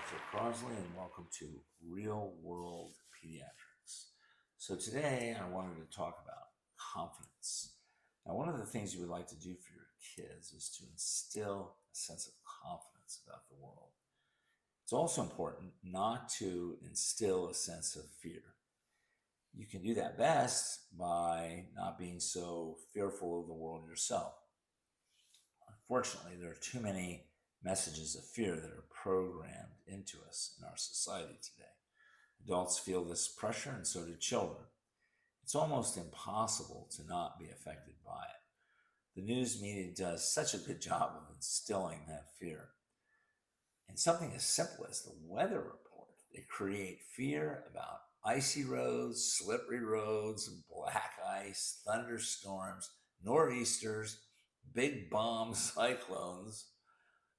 Dr. Crosley, and welcome to Real World Pediatrics. So, today I wanted to talk about confidence. Now, one of the things you would like to do for your kids is to instill a sense of confidence about the world. It's also important not to instill a sense of fear. You can do that best by not being so fearful of the world yourself. Unfortunately, there are too many messages of fear that are programmed into us in our society today. Adults feel this pressure, and so do children. It's almost impossible to not be affected by it. The news media does such a good job of instilling that fear. And something as simple as the weather report, they create fear about icy roads, slippery roads, black ice, thunderstorms, nor'easters, big bomb cyclones,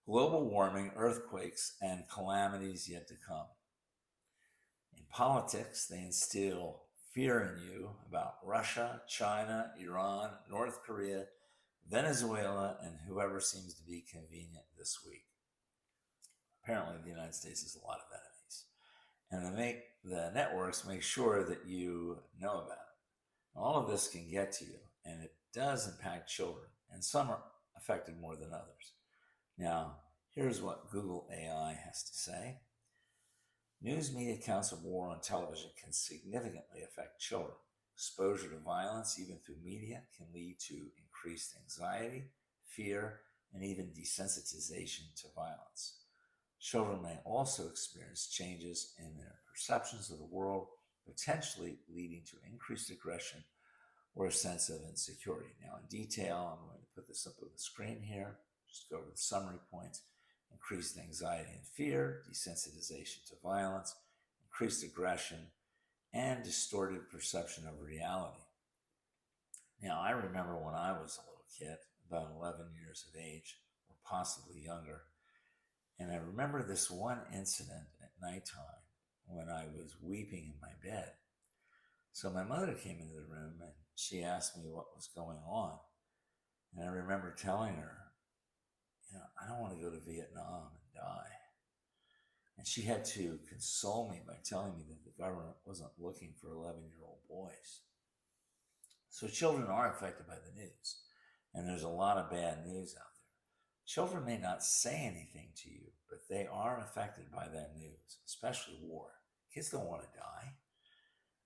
global warming, earthquakes, and calamities yet to come. In politics, they instill fear in you about Russia, China, Iran, North Korea, Venezuela, and whoever seems to be convenient this week. Apparently, the United States has a lot of enemies. And the networks make sure that you know about it. All of this can get to you, and it does impact children, and some are affected more than others. Now, here's what Google AI has to say. News media accounts of war on television can significantly affect children. Exposure to violence, even through media, can lead to increased anxiety, fear, and even desensitization to violence. Children may also experience changes in their perceptions of the world, potentially leading to increased aggression or a sense of insecurity. Now, in detail, I'm going to put this up on the screen here. Just go over the summary points. Increased anxiety and fear, desensitization to violence, increased aggression, and distorted perception of reality. Now, I remember when I was a little kid, about 11 years of age, or possibly younger, and I remember this one incident at nighttime when I was weeping in my bed. So my mother came into the room and she asked me what was going on. And I remember telling her, I don't want to go to Vietnam and die. And she had to console me by telling me that the government wasn't looking for 11-year-old boys. So children are affected by the news, and there's a lot of bad news out there. Children may not say anything to you, but they are affected by that news, especially war. Kids don't want to die.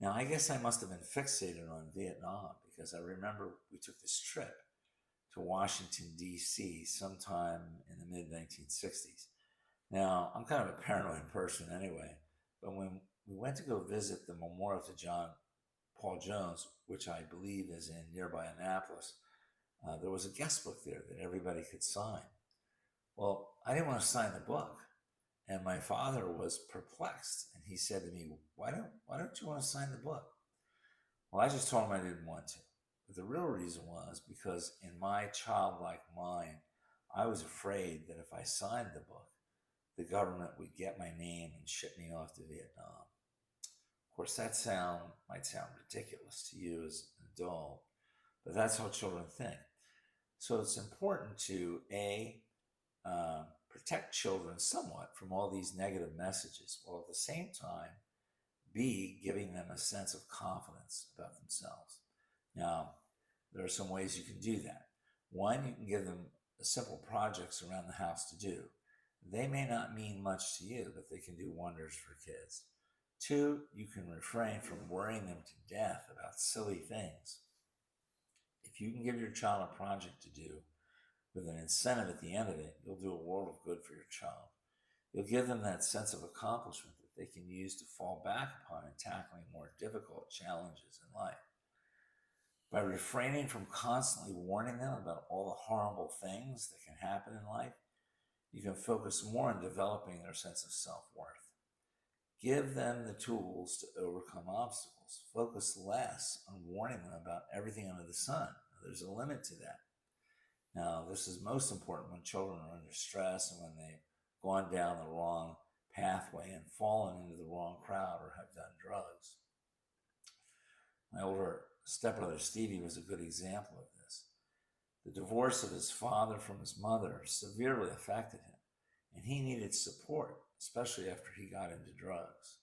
Now, I guess I must have been fixated on Vietnam because I remember we took this trip to Washington, D.C. sometime in the mid-1960s. Now, I'm kind of a paranoid person anyway, but when we went to go visit the memorial to John Paul Jones, which I believe is in nearby Annapolis, there was a guest book there that everybody could sign. Well, I didn't want to sign the book, and my father was perplexed, and he said to me, why don't you want to sign the book? Well, I just told him I didn't want to. But the real reason was because in my childlike mind, I was afraid that if I signed the book, the government would get my name and ship me off to Vietnam. Of course, that might sound ridiculous to you as an adult, but that's how children think. So it's important to protect children somewhat from all these negative messages, while at the same time, B, giving them a sense of confidence about themselves. Now, there are some ways you can do that. One, you can give them simple projects around the house to do. They may not mean much to you, but they can do wonders for kids. Two, you can refrain from worrying them to death about silly things. If you can give your child a project to do with an incentive at the end of it, you'll do a world of good for your child. You'll give them that sense of accomplishment that they can use to fall back upon in tackling more difficult challenges in life. By refraining from constantly warning them about all the horrible things that can happen in life, you can focus more on developing their sense of self-worth. Give them the tools to overcome obstacles. Focus less on warning them about everything under the sun. There's a limit to that. Now, this is most important when children are under stress and when they've gone down the wrong pathway and fallen into the wrong crowd or have done drugs. My older stepbrother Stevie was a good example of this. The divorce of his father from his mother severely affected him, and he needed support, especially after he got into drugs.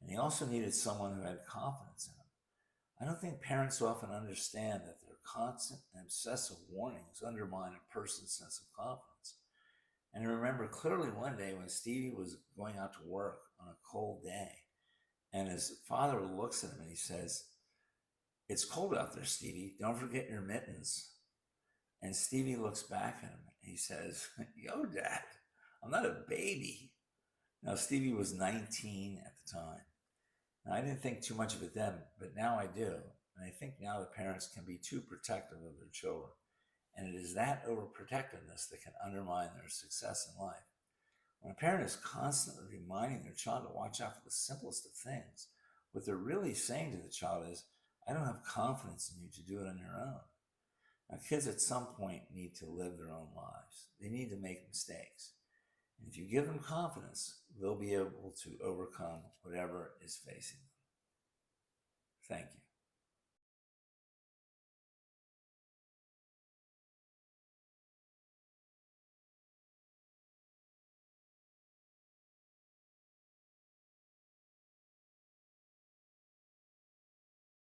And he also needed someone who had confidence in him. I don't think parents often understand that their constant and obsessive warnings undermine a person's sense of confidence. And I remember clearly one day when Stevie was going out to work on a cold day, and his father looks at him and he says, "It's cold out there, Stevie. Don't forget your mittens." And Stevie looks back at him and he says, "Yo, Dad, I'm not a baby." Now, Stevie was 19 at the time. Now, I didn't think too much of it then, but now I do. And I think now the parents can be too protective of their children. And it is that overprotectiveness that can undermine their success in life. When a parent is constantly reminding their child to watch out for the simplest of things, what they're really saying to the child is, "I don't have confidence in you to do it on your own." Now, kids at some point need to live their own lives. They need to make mistakes. And if you give them confidence, they'll be able to overcome whatever is facing them. Thank you.